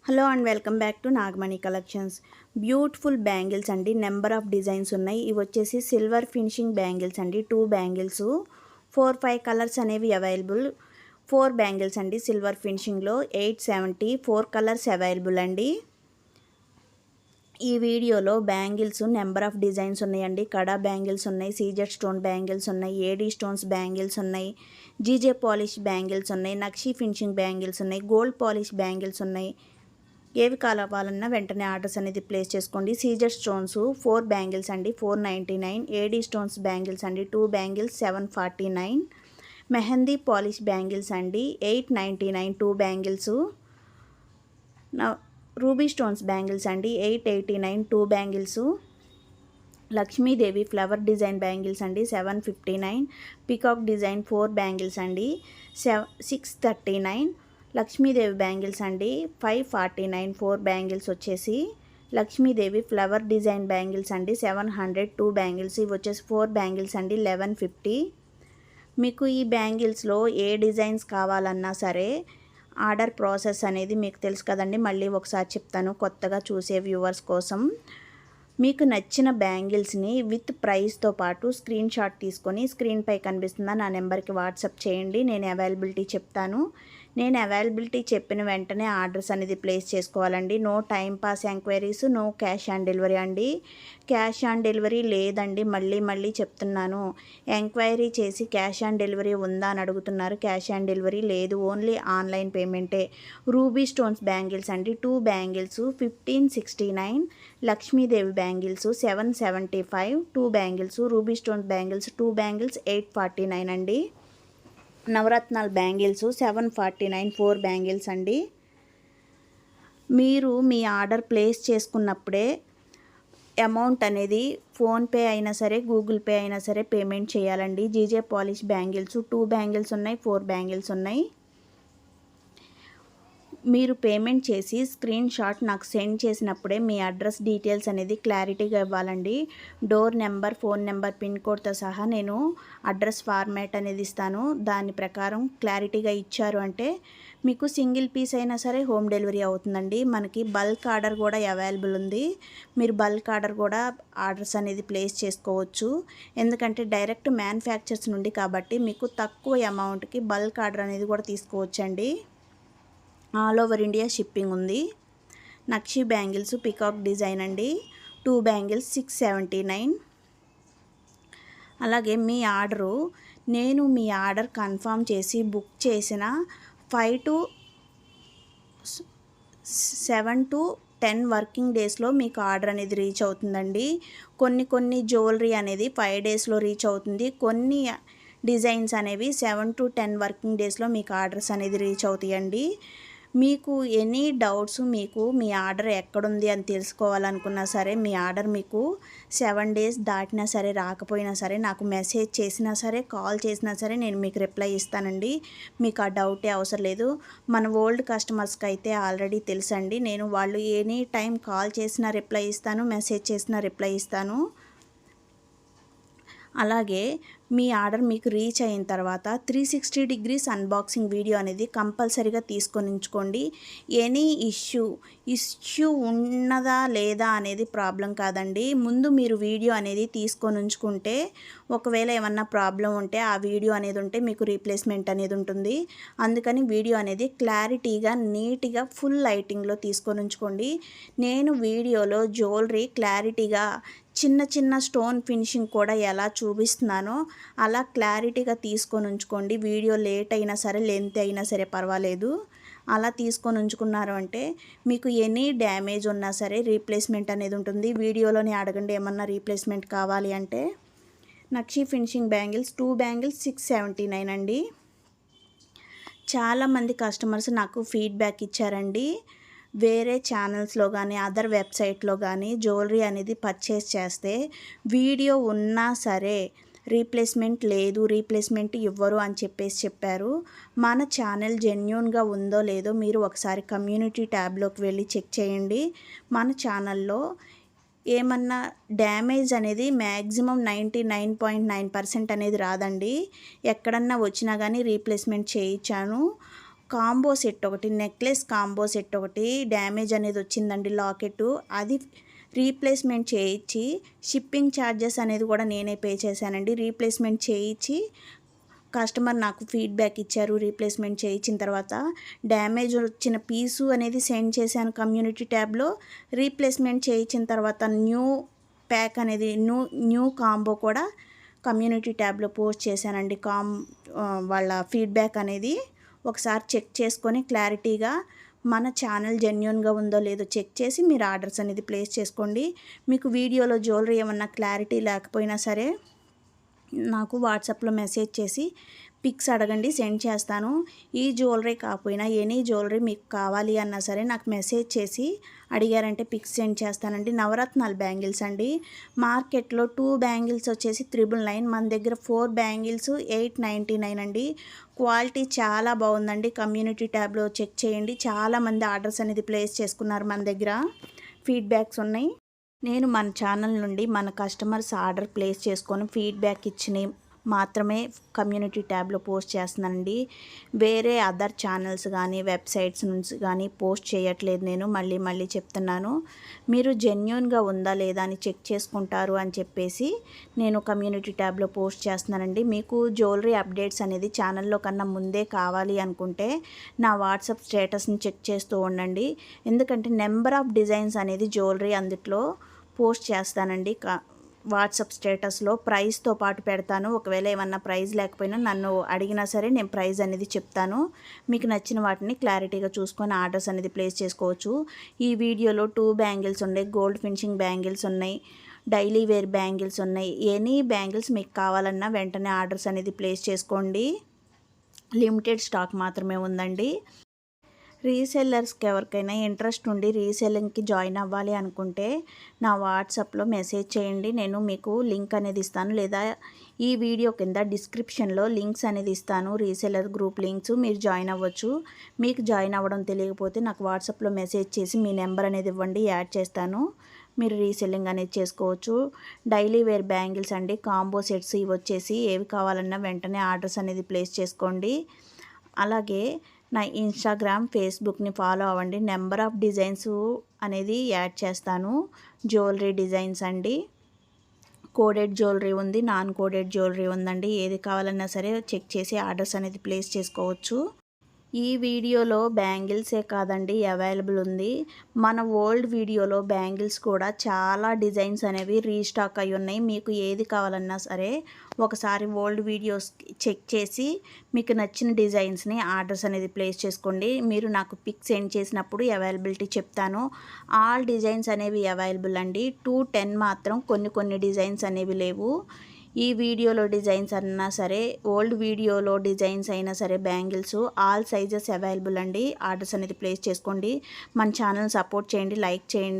Hello and welcome back to Nagamani collections. Beautiful bangles అండి. Number of designs ఉన్నాయి. ఇవి వచ్చేసి సిల్వర్ ఫినిషింగ్ బ్యాంగిల్స్ అండి. 2 బ్యాంగిల్స్ 4-5 కలర్స్ అనేవి అవైలబుల్. 4 బ్యాంగిల్స్ అండి సిల్వర్ ఫినిషింగ్లో 870. 4 కలర్స్ అవైలబుల్ అండి. ఈ వీడియోలో బ్యాంగిల్స్ నెంబర్ ఆఫ్ డిజైన్స్ ఉన్నాయండి. కడా బ్యాంగిల్స్ ఉన్నాయి, సీజెడ్ స్టోన్ బ్యాంగిల్స్ ఉన్నాయి, ఏడీ స్టోన్స్ బ్యాంగిల్స్ ఉన్నాయి, జీజే పాలిష్ బ్యాంగిల్స్ ఉన్నాయి, నక్షీ ఫినిషింగ్ బ్యాంగిల్స్ ఉన్నాయి, గోల్డ్ పాలిష్ బ్యాంగిల్స్ ఉన్నాయి. ఏవి కావాలన్నా వెంటనే ఆర్డర్స్ అనేది ప్లేస్ చేసుకోండి. సీజర్ స్టోన్స్ 4 బ్యాంగిల్స్ అండి 499. ఏడీ స్టోన్స్ బ్యాంగిల్స్ అండి 2 బ్యాంగిల్స్ 749. మెహందీ పాలిష్ బ్యాంగిల్స్ అండి 899 2 బ్యాంగిల్స్. రూబీ స్టోన్స్ బ్యాంగిల్స్ అండి 889 2 bangles. Lakshmidevi flower design bangles అండి 759. పికాక్ డిజైన్ 4 బ్యాంగిల్స్ అండి 639. లక్ష్మీదేవి బ్యాంగిల్స్ అండి 549 4 బ్యాంగిల్స్ వచ్చేసి. లక్ష్మీదేవి ఫ్లవర్ డిజైన్ బ్యాంగిల్స్ అండి 700 2 బ్యాంగిల్స్. ఇవి వచ్చేసి 4 బ్యాంగిల్స్ అండి 1150. మీకు ఈ బ్యాంగిల్స్లో ఏ డిజైన్స్ కావాలన్నా సరే ఆర్డర్ ప్రాసెస్ అనేది మీకు తెలుసు కదండి. మళ్ళీ ఒకసారి చెప్తాను కొత్తగా చూసే వ్యూవర్స్ కోసం. మీకు నచ్చిన బ్యాంగిల్స్ని విత్ ప్రైస్తో పాటు స్క్రీన్ షాట్ తీసుకొని స్క్రీన్పై కనిపిస్తుందా నా నెంబర్కి వాట్సాప్ చేయండి. నేను అవైలబిలిటీ చెప్తాను. నేను అవైలబిలిటీ చెప్పిన వెంటనే ఆర్డర్స్ అనేది ప్లేస్ చేసుకోవాలండి. No time pass enquiries, no cash on delivery అండి. క్యాష్ ఆన్ డెలివరీ లేదండి. మళ్ళీ చెప్తున్నాను. ఎంక్వైరీ చేసి క్యాష్ ఆన్ డెలివరీ ఉందా అని అడుగుతున్నారు. క్యాష్ ఆన్ డెలివరీ లేదు, ఓన్లీ ఆన్లైన్ పేమెంటే. రూబీ స్టోన్స్ బ్యాంగిల్స్ అండి 2 bangles 1569. Lakshmidevi bangles 775 2 bangles. Ruby stones bangles 2 bangles 849 అండి. నవరత్నాల బ్యాంగిల్స్ 749 4 బ్యాంగిల్స్ అండి. మీరు మీ ఆర్డర్ ప్లేస్ చేసుకున్నప్పుడే అమౌంట్ అనేది ఫోన్పే అయినా సరే గూగుల్ పే అయినా సరే పేమెంట్ చేయాలండి. జీజే పాలిష్ బ్యాంగిల్స్ 2 బ్యాంగిల్స్ ఉన్నాయి, 4 బ్యాంగిల్స్ ఉన్నాయి. మీరు పేమెంట్ చేసి స్క్రీన్ షాట్ నాకు సెండ్ చేసినప్పుడే మీ అడ్రస్ డీటెయిల్స్ అనేది క్లారిటీగా ఇవ్వాలండి. Door number, phone number, pin కోడ్తో సహా నేను అడ్రస్ ఫార్మాట్ అనేది ఇస్తాను. దాని ప్రకారం క్లారిటీగా ఇచ్చారు అంటే మీకు సింగిల్ పీస్ అయినా సరే హోమ్ డెలివరీ అవుతుందండి. మనకి బల్క్ ఆర్డర్ కూడా అవైలబుల్ ఉంది. మీరు బల్క్ ఆర్డర్ కూడా ఆర్డర్స్ అనేది ప్లేస్ చేసుకోవచ్చు. ఎందుకంటే డైరెక్ట్ మ్యానుఫ్యాక్చర్స్ నుండి కాబట్టి మీకు తక్కువ అమౌంట్కి బల్క్ ఆర్డర్ అనేది కూడా తీసుకోవచ్చండి. ఆల్ ఓవర్ ఇండియా షిప్పింగ్ ఉంది. నక్షీ బ్యాంగిల్స్ పికాక్ డిజైన్ అండి 2 బ్యాంగిల్స్ 679. అలాగే మీ ఆర్డరు నేను మీ ఆర్డర్ కన్ఫర్మ్ చేసి బుక్ చేసిన 5 to 7 to 10 వర్కింగ్ డేస్లో మీకు ఆర్డర్ అనేది రీచ్ అవుతుందండి. కొన్ని జ్యువెలరీ అనేది 5 డేస్లో రీచ్ అవుతుంది. కొన్ని డిజైన్స్ అనేవి 7 to 10 వర్కింగ్ డేస్లో మీకు ఆర్డర్స్ అనేది రీచ్ అవుతాయండి. మీకు ఎనీ డౌట్స్, మీకు మీ ఆర్డర్ ఎక్కడుంది అని తెలుసుకోవాలనుకున్నా సరే మీ ఆర్డర్ మీకు 7 డేస్ దాటినా సరే రాకపోయినా సరే నాకు మెసేజ్ చేసినా సరే కాల్ చేసినా సరే నేను మీకు రిప్లై ఇస్తానండి. మీకు ఆ డౌటే అవసరం లేదు. మన ఓల్డ్ కస్టమర్స్కి అయితే ఆల్రెడీ తెలుసండి. నేను వాళ్ళు ఎనీ టైం కాల్ చేసినా రిప్లై ఇస్తాను, మెసేజ్ చేసినా రిప్లై ఇస్తాను. అలాగే మీ ఆర్డర్ మీకు రీచ్ అయిన తర్వాత 360 డిగ్రీస్ అన్బాక్సింగ్ వీడియో అనేది కంపల్సరీగా తీసుకొని ఉంచుకోండి. ఎనీ ఇష్యూ ఉన్నదా లేదా అనేది ప్రాబ్లం కాదండి. ముందు మీరు వీడియో అనేది తీసుకొని ఉంచుకుంటే ఒకవేళ ఏమన్నా ప్రాబ్లం ఉంటే ఆ వీడియో అనేది ఉంటే మీకు రీప్లేస్మెంట్ అనేది ఉంటుంది. అందుకని వీడియో అనేది క్లారిటీగా నీట్గా ఫుల్ లైటింగ్లో తీసుకొని ఉంచుకోండి. నేను వీడియోలో జ్యువెలరీ క్లారిటీగా చిన్న స్టోన్ ఫినిషింగ్ కూడా ఎలా చూపిస్తున్నానో అలా క్లారిటీగా తీసుకొని ఉంచుకోండి. వీడియో లేట్ అయినా సరే లెంత్ అయినా సరే పర్వాలేదు. అలా తీసుకొని ఉంచుకున్నారు అంటే మీకు ఎనీ డ్యామేజ్ ఉన్నా సరే రీప్లేస్మెంట్ అనేది ఉంటుంది. వీడియోలోనే అడగండి ఏమన్నా రీప్లేస్మెంట్ కావాలి అంటే. నక్షీ ఫినిషింగ్ బ్యాంగిల్స్ 2 బ్యాంగిల్స్ 679 అండి. చాలామంది కస్టమర్స్ నాకు ఫీడ్బ్యాక్ ఇచ్చారండి. వేరే ఛానల్స్లో కానీ అదర్ వెబ్సైట్లో కానీ జ్యువెలరీ అనేది పర్చేస్ చేస్తే వీడియో ఉన్నా సరే రీప్లేస్మెంట్ లేదు, రీప్లేస్మెంట్ ఇవ్వరు అని చెప్పారు. మన ఛానల్ జెన్యూన్గా ఉందో లేదో మీరు ఒకసారి కమ్యూనిటీ ట్యాబ్లోకి వెళ్ళి చెక్ చేయండి. మన ఛానల్లో ఏమన్నా డ్యామేజ్ అనేది మ్యాక్సిమం 99.9% అనేది రాదండి. ఎక్కడన్నా వచ్చినా కానీ రీప్లేస్మెంట్ చేయించాను. కాంబో సెట్ ఒకటి, నెక్లెస్ కాంబో సెట్ ఒకటి డ్యామేజ్ అనేది వచ్చిందండి లాకెట్టు. అది రీప్లేస్మెంట్ చేయించి షిప్పింగ్ ఛార్జెస్ అనేది కూడా నేనే పే చేశానండి. రీప్లేస్మెంట్ చేయించి కస్టమర్ నాకు ఫీడ్బ్యాక్ ఇచ్చారు. రీప్లేస్మెంట్ చేయించిన తర్వాత డ్యామేజ్ వచ్చిన పీసు అనేది సెండ్ చేశాను కమ్యూనిటీ ట్యాబ్లో. రీప్లేస్మెంట్ చేయించిన తర్వాత న్యూ ప్యాక్ అనేది న్యూ కాంబో కూడా కమ్యూనిటీ ట్యాబ్లో పోస్ట్ చేశానండి. వాళ్ళ ఫీడ్బ్యాక్ అనేది ఒకసారి చెక్ చేసుకొని క్లారిటీగా మన ఛానల్ జెన్యూన్గా ఉందో లేదో చెక్ చేసి మీరు ఆర్డర్స్ అనేది ప్లేస్ చేసుకోండి. మీకు వీడియోలో జ్యువెలరీ ఏమన్నా క్లారిటీ లేకపోయినా సరే నాకు వాట్సాప్లో మెసేజ్ చేసి పిక్స్ అడగండి, సెండ్ చేస్తాను. ఈ జ్యువెలరీ కాకపోయినా ఎనీ జ్యువెలరీ మీకు కావాలి అన్నా సరే నాకు మెసేజ్ చేసి అడిగారంటే పిక్స్ సెండ్ చేస్తానండి. నవరత్నాల బ్యాంగిల్స్ అండి. మార్కెట్లో 2 బ్యాంగిల్స్ వచ్చేసి 999, మన దగ్గర 4 బ్యాంగిల్స్ 899 అండి. క్వాలిటీ చాలా బాగుందండి. కమ్యూనిటీ ట్యాబ్లో చెక్ చేయండి. చాలామంది ఆర్డర్స్ అనేది ప్లేస్ చేసుకున్నారు. మన దగ్గర ఫీడ్బ్యాక్స్ ఉన్నాయి. నేను మన ఛానల్ నుండి మన కస్టమర్స్ ఆర్డర్ ప్లేస్ చేసుకొని ఫీడ్బ్యాక్ ఇచ్చినవి మాత్రమే కమ్యూనిటీ ట్యాబ్లో పోస్ట్ చేస్తున్నానండి. వేరే అదర్ ఛానల్స్ కానీ వెబ్సైట్స్ నుంచి కానీ పోస్ట్ చేయట్లేదు. నేను మళ్ళీ చెప్తున్నాను, మీరు జెన్యూన్గా ఉందా లేదా అని చెక్ చేసుకుంటారు అని చెప్పేసి నేను కమ్యూనిటీ ట్యాబ్లో పోస్ట్ చేస్తున్నానండి. మీకు జ్యువెలరీ అప్డేట్స్ అనేది ఛానల్లో కన్నా ముందే కావాలి అనుకుంటే నా వాట్సాప్ స్టేటస్ని చెక్ చేస్తూ ఉండండి. ఎందుకంటే నెంబర్ ఆఫ్ డిజైన్స్ అనేది జ్యువెలరీ అందుట్లో పోస్ట్ చేస్తానండి. వాట్సాప్ స్టేటస్లో ప్రైస్తో పాటు పెడతాను. ఒకవేళ ఏమన్నా ప్రైస్ లేకపోయినా నన్ను అడిగినా సరే నేను ప్రైస్ అనేది చెప్తాను. మీకు నచ్చిన వాటిని క్లారిటీగా చూసుకొని ఆర్డర్స్ అనేది ప్లేస్ చేసుకోవచ్చు. ఈ వీడియోలో 2 బ్యాంగిల్స్ ఉన్నాయి, గోల్డ్ ఫినిషింగ్ బ్యాంగిల్స్ ఉన్నాయి, డైలీ వేర్ బ్యాంగిల్స్ ఉన్నాయి. ఎనీ బ్యాంగిల్స్ మీకు కావాలన్నా వెంటనే ఆర్డర్స్ అనేది ప్లేస్ చేసుకోండి. లిమిటెడ్ స్టాక్ మాత్రమే ఉందండి. రీసెల్లర్స్కి ఎవరికైనా ఇంట్రెస్ట్ ఉండి రీసెల్లింగ్కి జాయిన్ అవ్వాలి అనుకుంటే నా వాట్సాప్లో మెసేజ్ చేయండి. నేను మీకు లింక్ అనేది ఇస్తాను, లేదా ఈ వీడియో కింద డిస్క్రిప్షన్లో లింక్స్ అనేది ఇస్తాను. రీసెల్లర్ గ్రూప్ లింక్స్ మీరు జాయిన్ అవ్వచ్చు. మీకు జాయిన్ అవ్వడం తెలియకపోతే నాకు వాట్సాప్లో మెసేజ్ చేసి మీ నెంబర్ అనేది ఇవ్వండి, యాడ్ చేస్తాను. మీరు రీసెల్లింగ్ అనేది చేసుకోవచ్చు. డైలీ వేర్ బ్యాంగిల్స్ అండి, కాంబో సెట్స్ ఇవి వచ్చేసి ఏవి కావాలన్నా వెంటనే ఆర్డర్స్ అనేది ప్లేస్ చేసుకోండి. అలాగే నా ఇన్స్టాగ్రామ్, ఫేస్బుక్ని ఫాలో అవ్వండి. నెంబర్ ఆఫ్ డిజైన్స్ అనేది యాడ్ చేస్తాను. జ్యువెలరీ డిజైన్స్ అండి, కోడెడ్ జ్యువెలరీ ఉంది, నాన్ కోడెడ్ జ్యువెలరీ ఉందండి. ఏది కావాలన్నా సరే చెక్ చేసి ఆర్డర్స్ అనేది ప్లేస్ చేసుకోవచ్చు. ఈ వీడియోలో బ్యాంగిల్సే కాదండి అవైలబుల్ ఉంది. మన ఓల్డ్ వీడియోలో బ్యాంగిల్స్ కూడా చాలా డిజైన్స్ అనేవి రీస్టాక్ అయి ఉన్నాయి. మీకు ఏది కావాలన్నా సరే ఒకసారి ఓల్డ్ వీడియోస్ చెక్ చేసి మీకు నచ్చిన డిజైన్స్ని ఆర్డర్స్ అనేది ప్లేస్ చేసుకోండి. మీరు నాకు పిక్ సెండ్ చేసినప్పుడు అవైలబిలిటీ చెప్తాను. ఆల్ డిజైన్స్ అనేవి అవైలబుల్ అండి. 210 మాత్రం కొన్ని డిజైన్స్ అనేవి లేవు. ఈ వీడియోలో డిజైన్స్ అన్నా సరే, ఓల్డ్ వీడియోలో డిజైన్స్ అయినా సరే బ్యాంగిల్స్ ఆల్ సైజెస్ అవైలబుల్ అండి. ఆర్డర్స్ అనేది ప్లేస్ చేసుకోండి. మన ఛానల్ సపోర్ట్ చేయండి, లైక్ చేయండి.